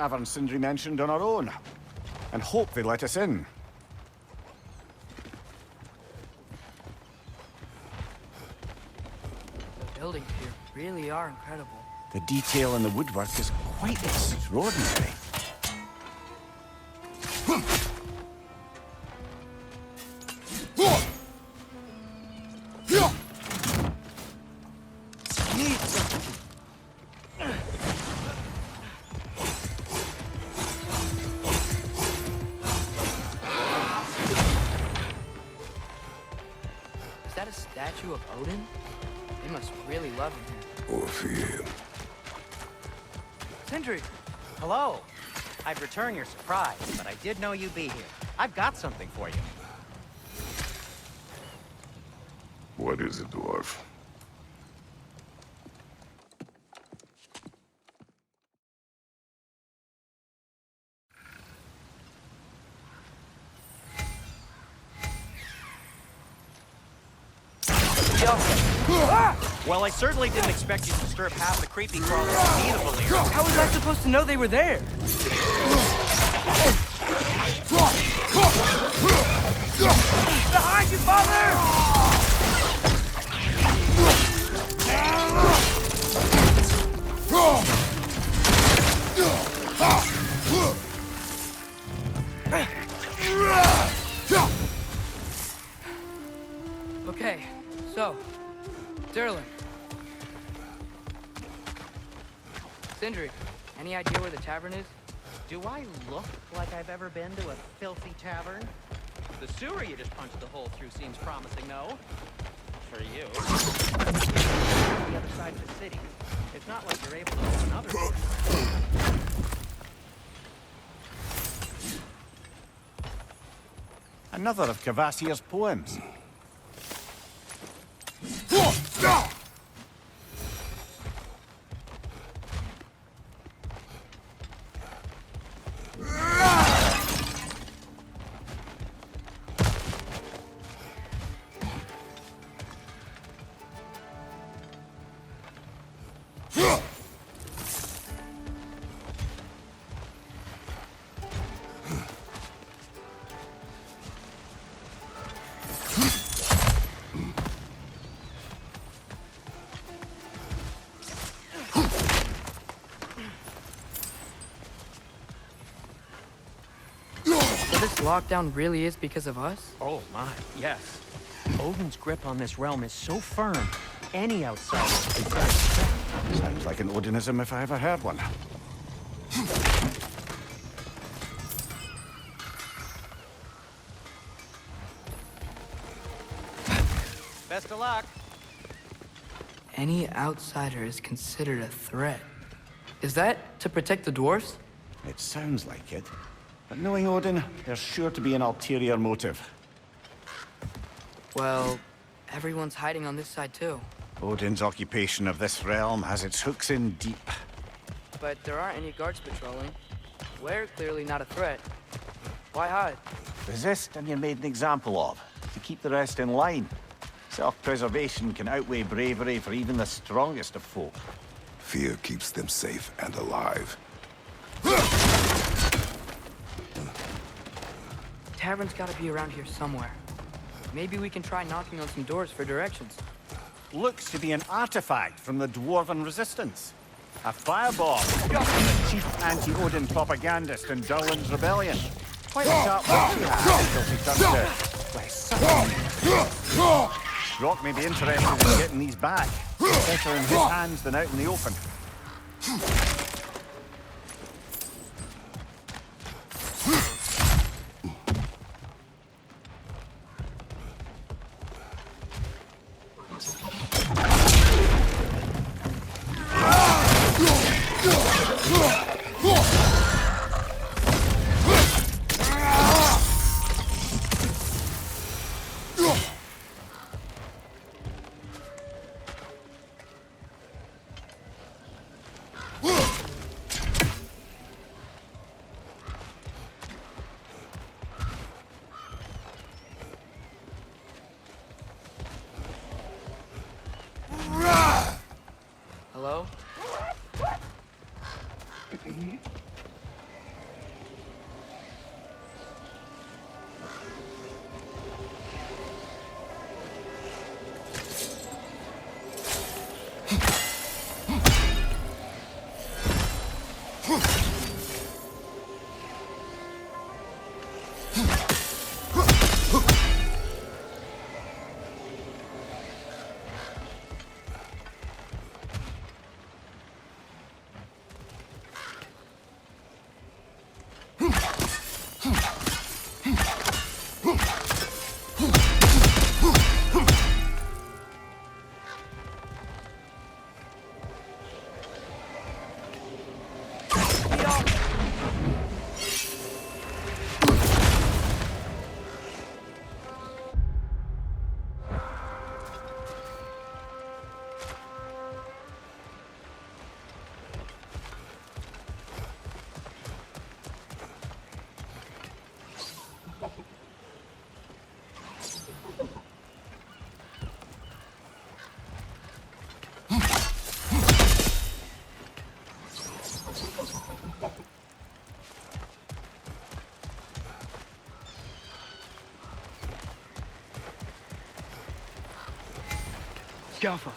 tavern Sindri mentioned on our own, and hope they let us in. The buildings here really are incredible. The detail in the woodwork is quite extraordinary. Is that a statue of Odin? They must really love him here. Or fear him. Sindri! Hello. I'd return your surprise, but I did know you'd be here. I've got something for you. What is it, dwarf? Well, I certainly didn't expect you to disturb half the creepy crawlers immediately. How was I supposed to know they were there? Behind you, father! Okay, so, Durlin. Sindri, any idea where the tavern is? Do I look like I've ever been to a filthy tavern? The sewer you just punched the hole through seems promising, no? For you. The other side of the city. It's not like you're able to go another door. Another of Kvasir's poems. So this lockdown really is because of us? Oh my, yes. Odin's grip on this realm is so firm, any outsider could get it. Sounds like an Odinism if I ever heard one. Best of luck. Any outsider is considered a threat. Is that to protect the dwarfs? It sounds like it. But knowing Odin, there's sure to be an ulterior motive. Well, everyone's hiding on this side too. Odin's occupation of this realm has its hooks in deep. But there aren't any guards patrolling. We're clearly not a threat. Why hide? Resist and you're made an example of, to keep the rest in line. Self-preservation can outweigh bravery for even the strongest of folk. Fear keeps them safe and alive. Tavern's gotta be around here somewhere. Maybe we can try knocking on some doors for directions. Looks to be an artifact from the Dwarven Resistance. A fireball. The chief anti-Odin propagandist in Durlin's rebellion. Quite a sharp look he had until he turned to... Rock may be interested in getting these back. Better in his hands than out in the open. Gaffer.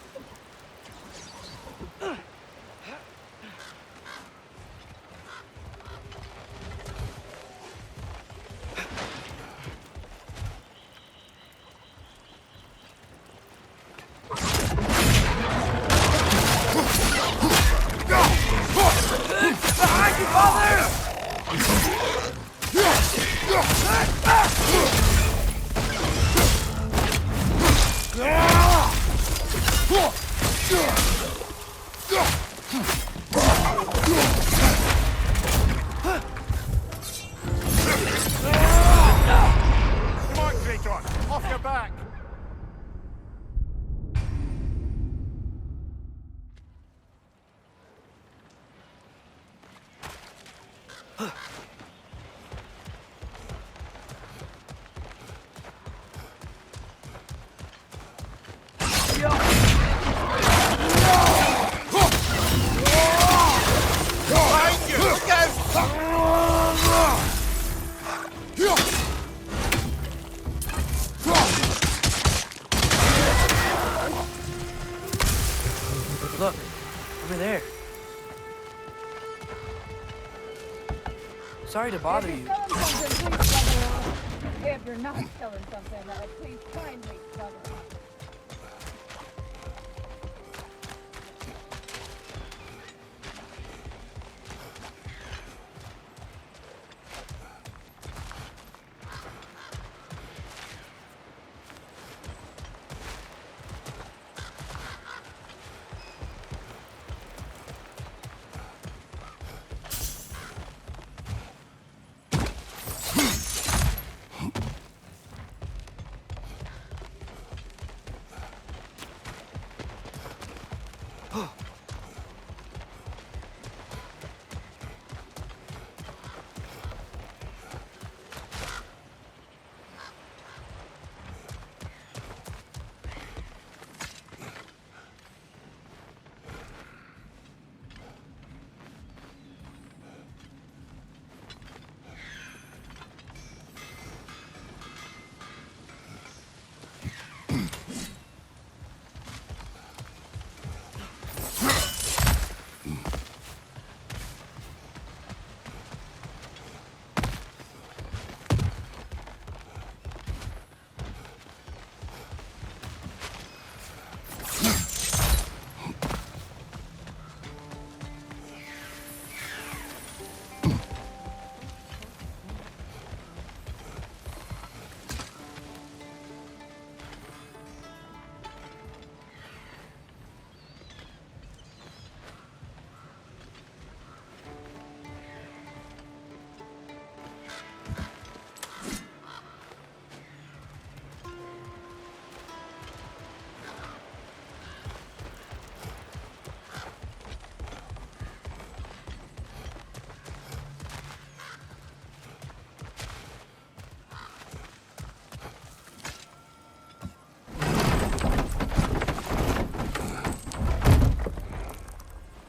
Behind you, father! Come on, Traitor! Off your back! Behind you! Look out! Look, over there. Sorry to bother If you. you're selling something, please cover it up. If you're not selling something, please kindly cover it up.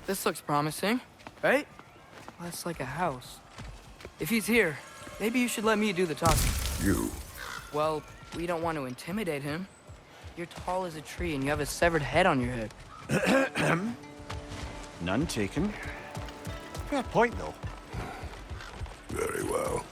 This looks promising, right? Well, that's like a house. If he's here, maybe you should let me do the talking. You. Well, we don't want to intimidate him. You're tall as a tree and you have a severed head on your head. None taken. Fair point, though. Very well.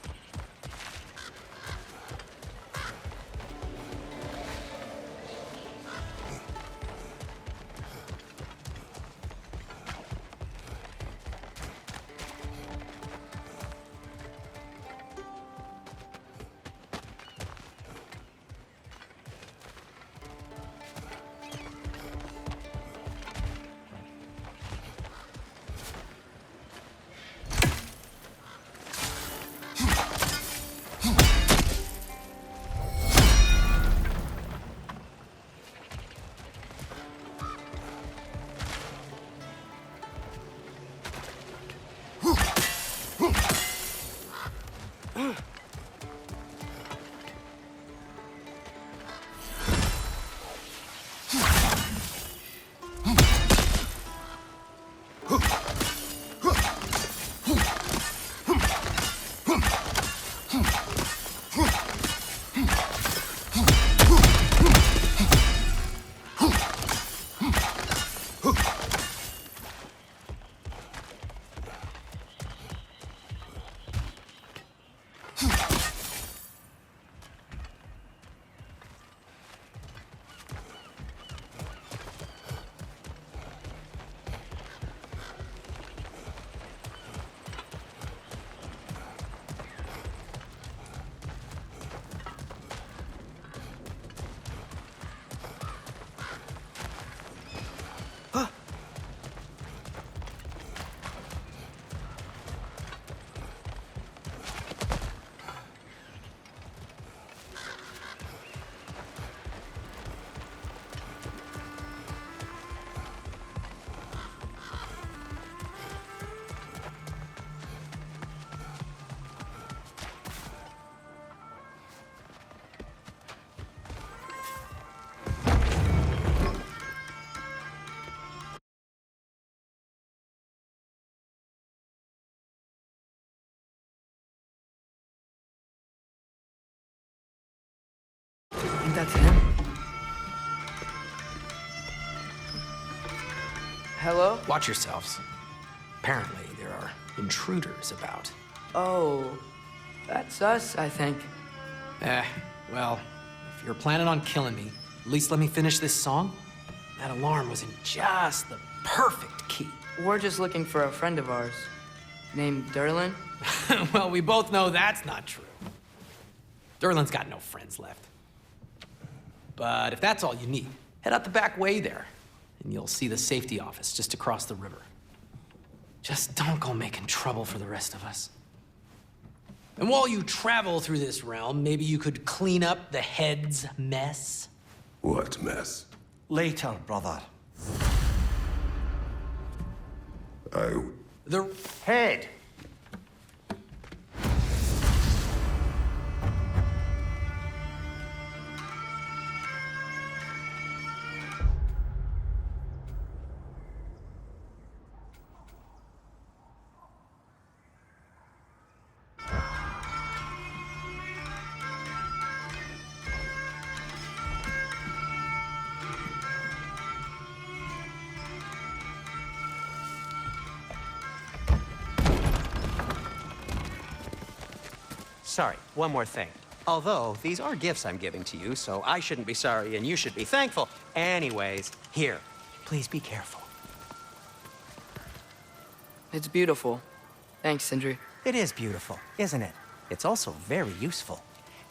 think that's him? Hello? Watch yourselves. Apparently, there are intruders about. Oh, that's us, I think. Well, if you're planning on killing me, at least let me finish this song. That alarm was in just the perfect key. We're just looking for a friend of ours, named Derlin. Well, we both know that's not true. Derlin's got no friends left. But if that's all you need, head out the back way there, and you'll see the safety office just across the river. Just don't go making trouble for the rest of us. And while you travel through this realm, maybe you could clean up the head's mess? What mess? Later, brother. The Head! Sorry, one more thing. Although, these are gifts I'm giving to you, so I shouldn't be sorry and you should be thankful. Anyways, here, please be careful. It's beautiful. Thanks, Sindri. It is beautiful, isn't it? It's also very useful.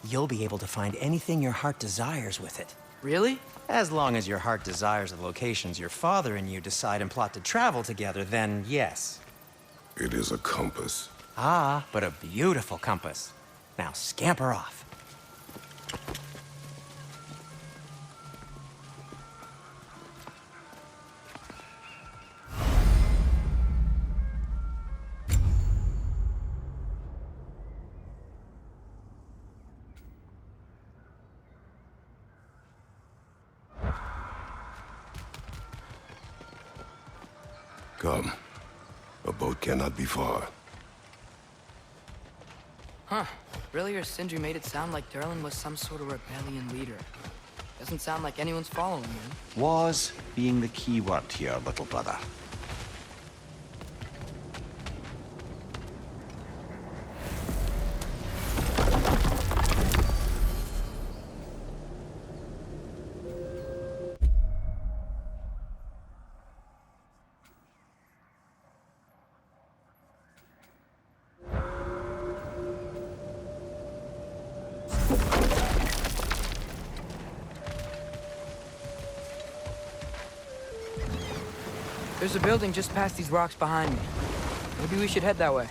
You'll be able to find anything your heart desires with it. Really? As long as your heart desires the locations your father and you decide and plot to travel together, then yes. It is a compass. Ah, but a beautiful compass. Now scamper off. Come. A boat cannot be far. Huh. Earlier, Sindri made it sound like Derlin was some sort of rebellion leader. Doesn't sound like anyone's following him. Was being the key word here, little brother. There's a building just past these rocks behind me. Maybe we should head that way.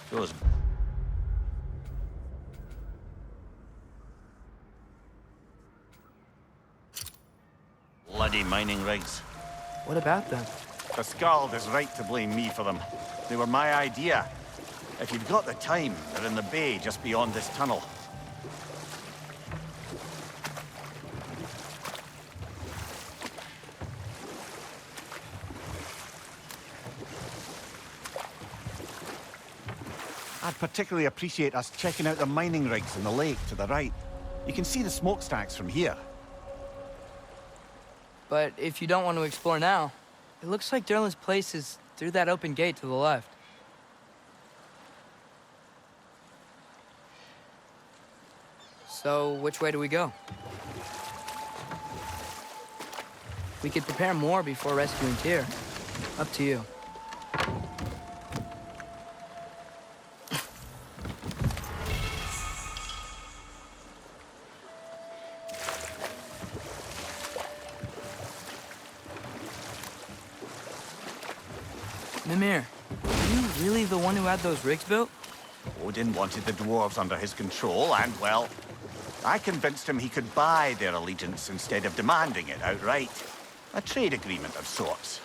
Those bloody mining rigs. What about them? The Skald is right to blame me for them. They were my idea. If you've got the time, they're in the bay just beyond this tunnel. I'd particularly appreciate us checking out the mining rigs in the lake to the right. You can see the smokestacks from here. But if you don't want to explore now, it looks like Derlin's place is through that open gate to the left. So, which way do we go? We could prepare more before rescuing Tyr. Up to you. Mimir, are you really the one who had those rigs built? Odin wanted the dwarves under his control, and, well, I convinced him he could buy their allegiance instead of demanding it outright. A trade agreement of sorts.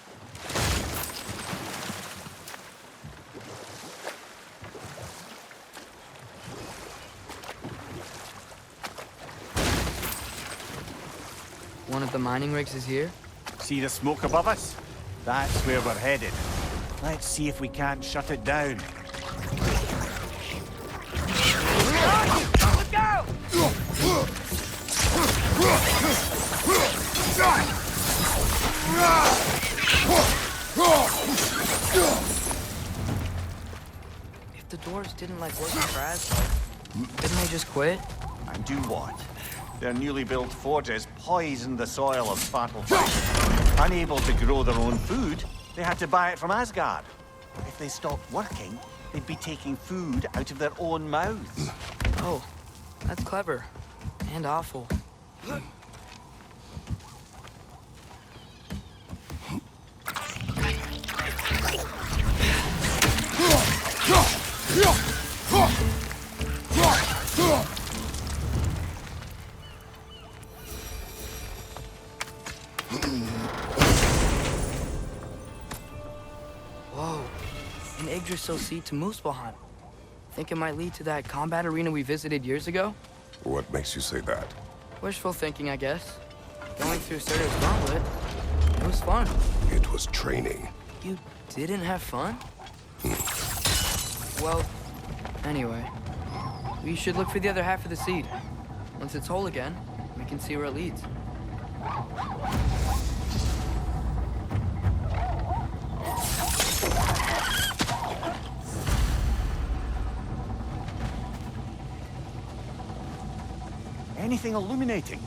One of the mining rigs is here? See the smoke above us? That's where we're headed. Let's see if we can't shut it down. Look out! If the dwarves didn't like working for Asgard, didn't they just quit? And do what? Their newly built forges poisoned the soil of Svartalfheim. Unable to grow their own food, they had to buy it from Asgard. If they stopped working, they'd be taking food out of their own mouths. Oh, that's clever. And awful. Whoa, an Yggdrasil seed to Muspelheim. Think it might lead to that combat arena we visited years ago? What makes you say that? Wishful thinking, I guess. Going through Surtur's gauntlet, it was fun. It was training. You didn't have fun? Well, anyway, we should look for the other half of the seed. Once it's whole again, we can see where it leads. Anything illuminating?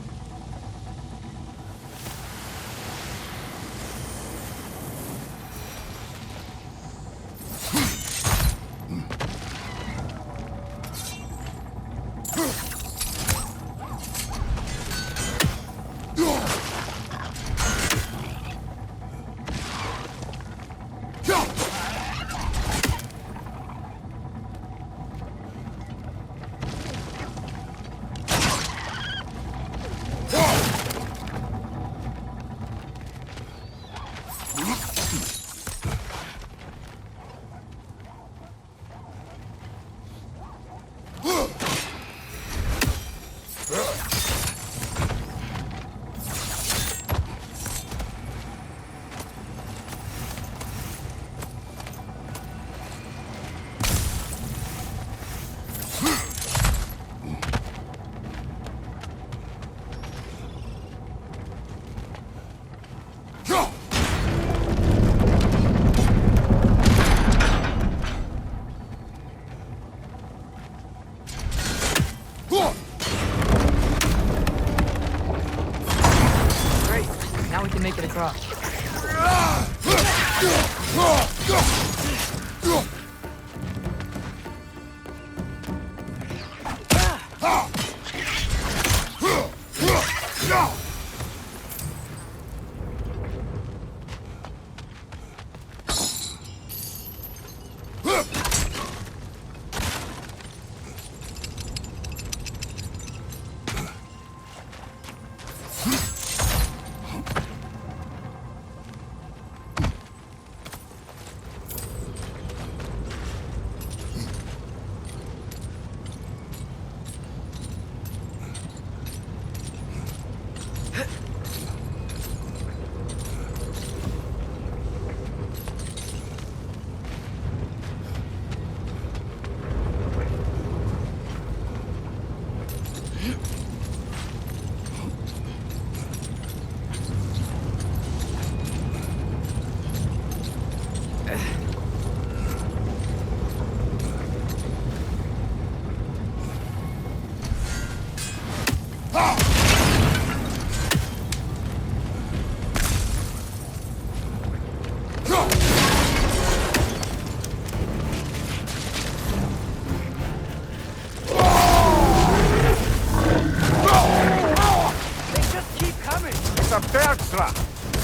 Great, now we can make it across.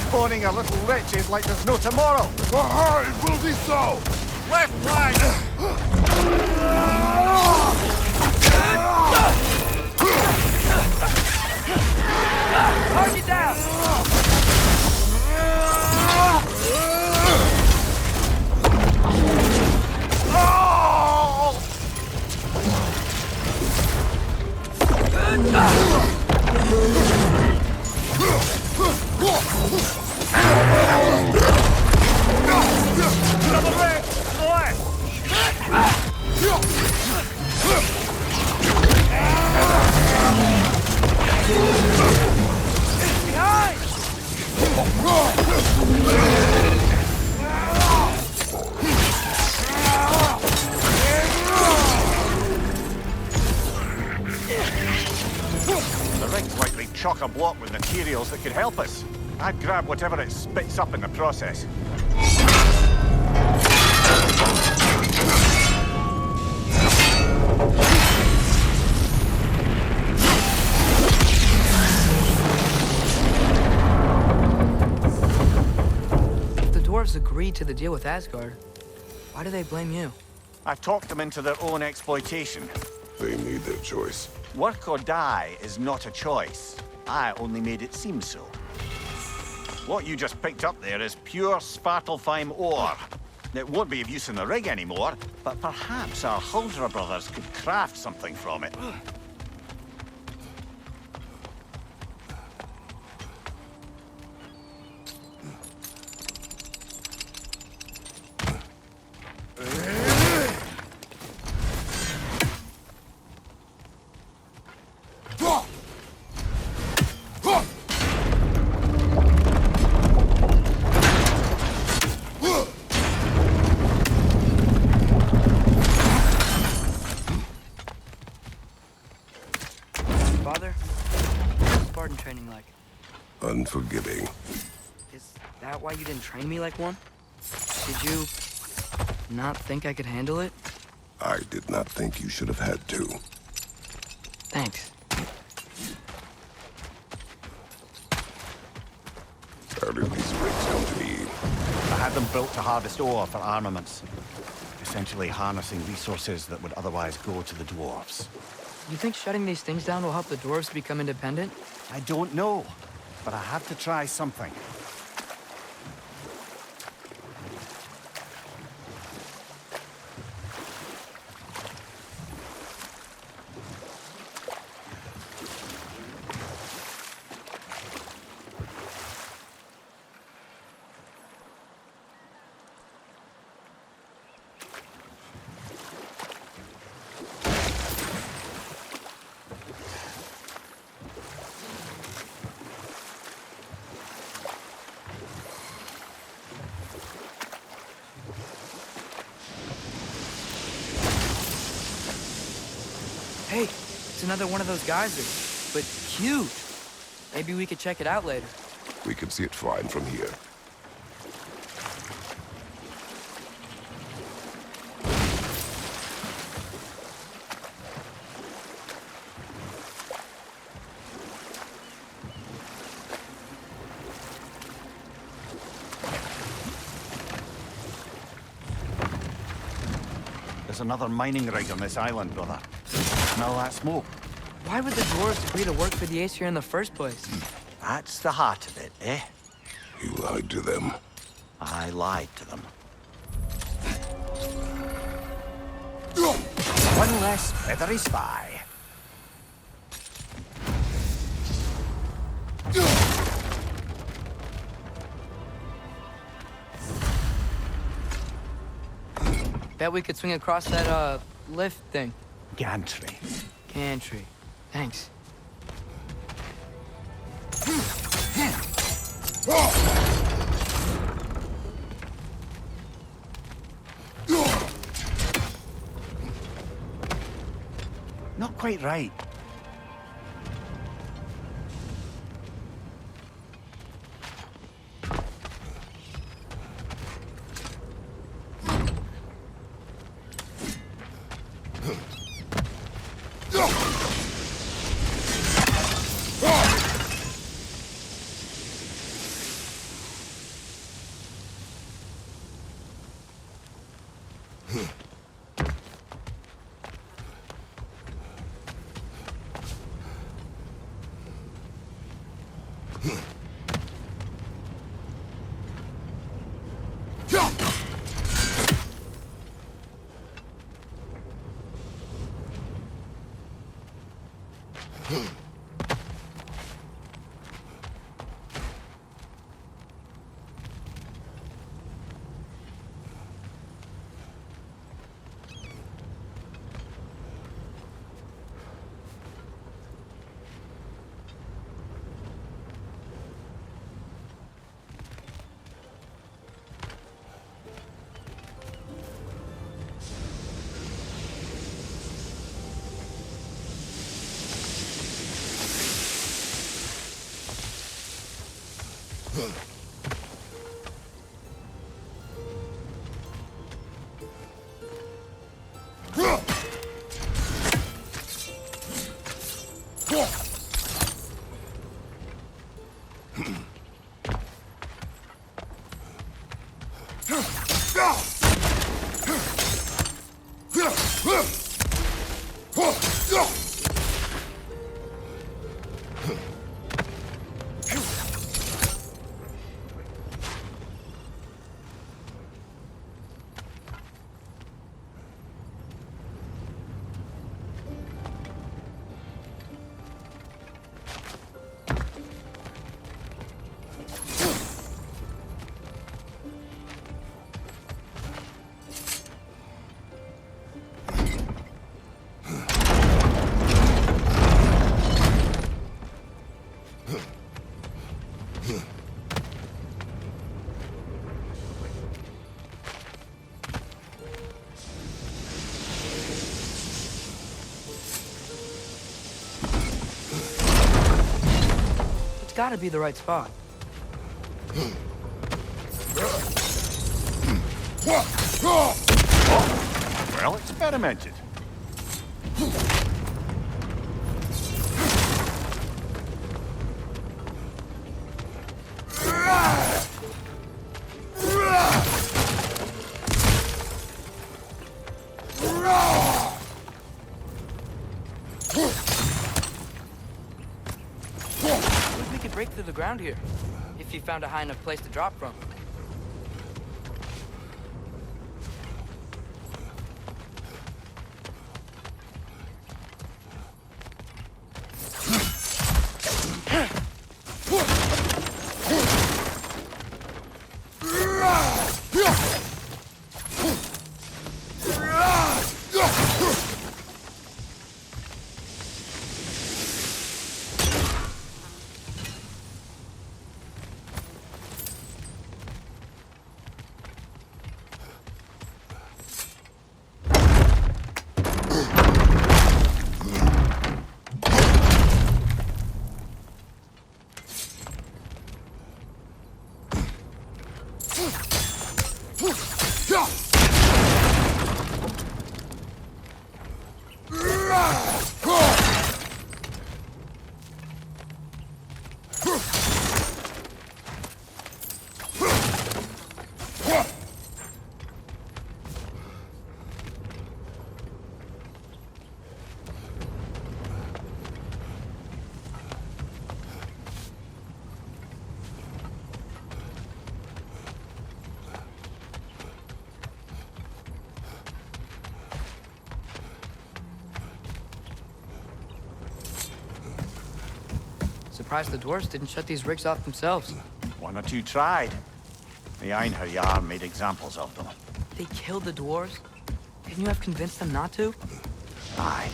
Spawning a little wretches like there's no tomorrow. It will be so! Left flank! Target down! Double red! Left! block with materials that could help us. I'd grab whatever it spits up in the process. If the dwarves agreed to the deal with Asgard, why do they blame you? I talked them into their own exploitation. They made their choice. Work or die is not a choice. I only made it seem so. What you just picked up there is pure Svartalfheim ore. It won't be of use in the rig anymore, but perhaps our Huldra brothers could craft something from it. Father, what's Spartan training like? Unforgiving. Is that why you didn't train me like one? Did you not think I could handle it? I did not think you should have had to. Thanks. How did these rigs come to be? I had them built to harvest ore for armaments. Essentially harnessing resources that would otherwise go to the dwarves. You think shutting these things down will help the dwarves become independent? I don't know, but I have to try something. Hey, it's another one of those geysers, but huge. Maybe we could check it out later. We can see it fine from here. There's another mining rig on this island, brother. Smell that smoke? Why would the dwarves agree to work for the Aesir in the first place? That's the heart of it, eh? You lied to them. I lied to them. One less feathery spy. Bet we could swing across that, lift thing. Gantry. Gantry. Thanks. Not quite right. It's gotta be the right spot. Well experimented. We could break through the ground here, if you found a high enough place to drop from. Surprised the dwarves didn't shut these rigs off themselves. One or two tried. The Einherjar made examples of them. They killed the dwarves? Couldn't you have convinced them not to? Aye.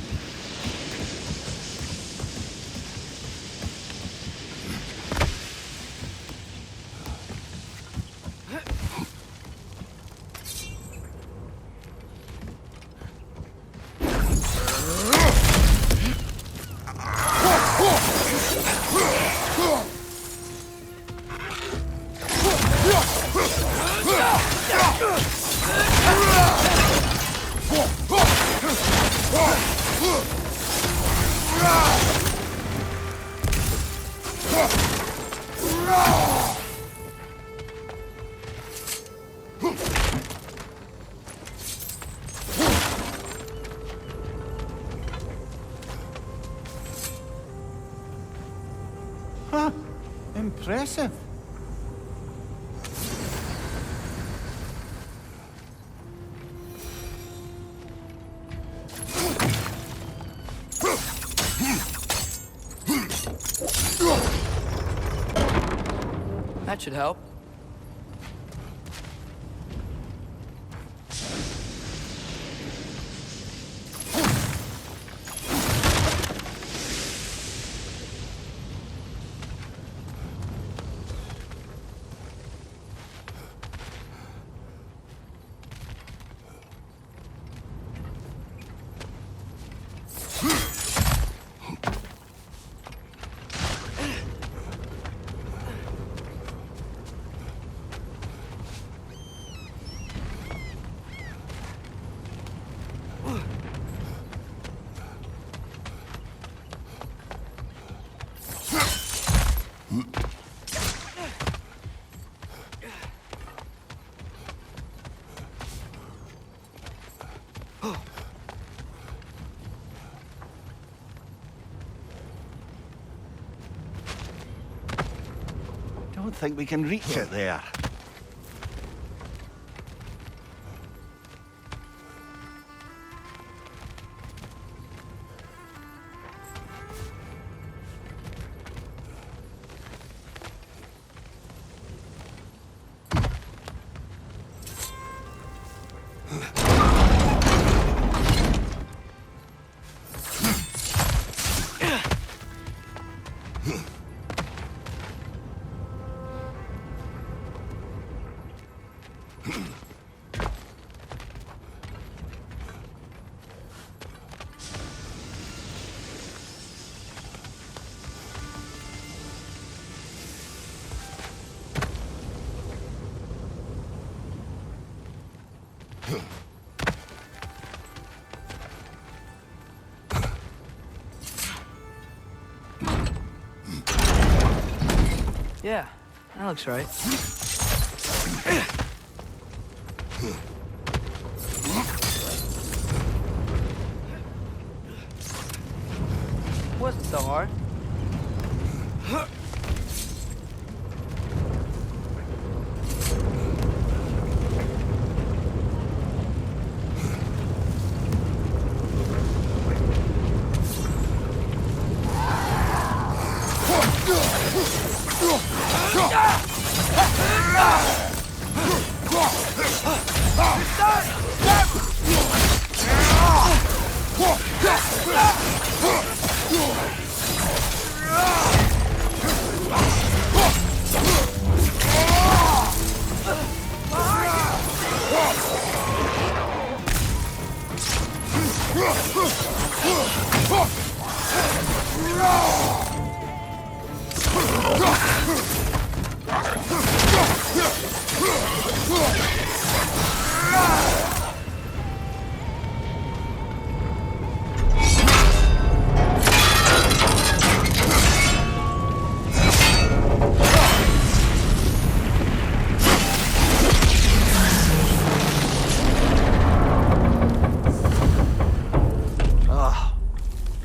Huh. Impressive. That should help. Don't think we can reach it there. Yeah, that looks right. Wasn't so hard.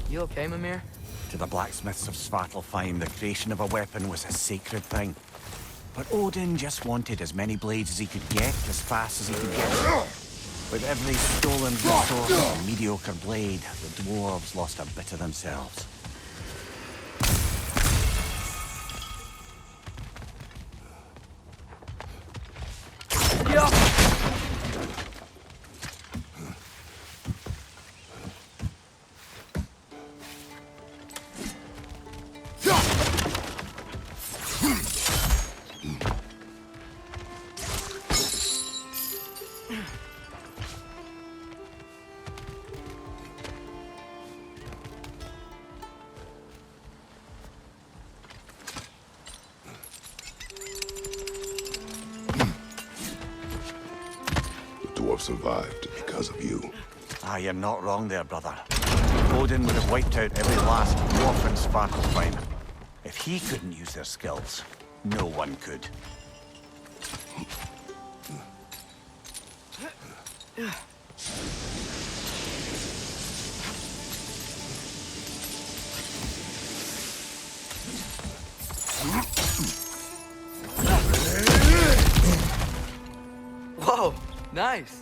You okay, Mimir? To the blacksmiths of Svartalfheim, the creation of a weapon was a sacred thing. But Odin just wanted as many blades as he could get, as fast as he could get them. With every stolen resource and mediocre blade, the dwarves lost a bit of themselves. Survived because of you. Ah, you're not wrong there, brother. Odin would have wiped out every last dwarf in Svartalfheim. If he couldn't use their skills, no one could. Whoa, nice.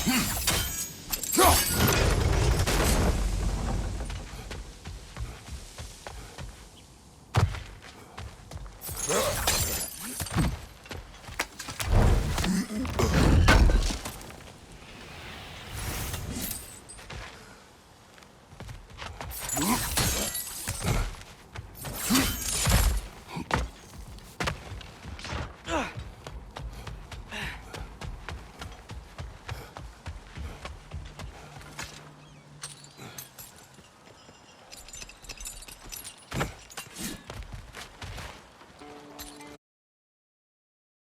Hmm.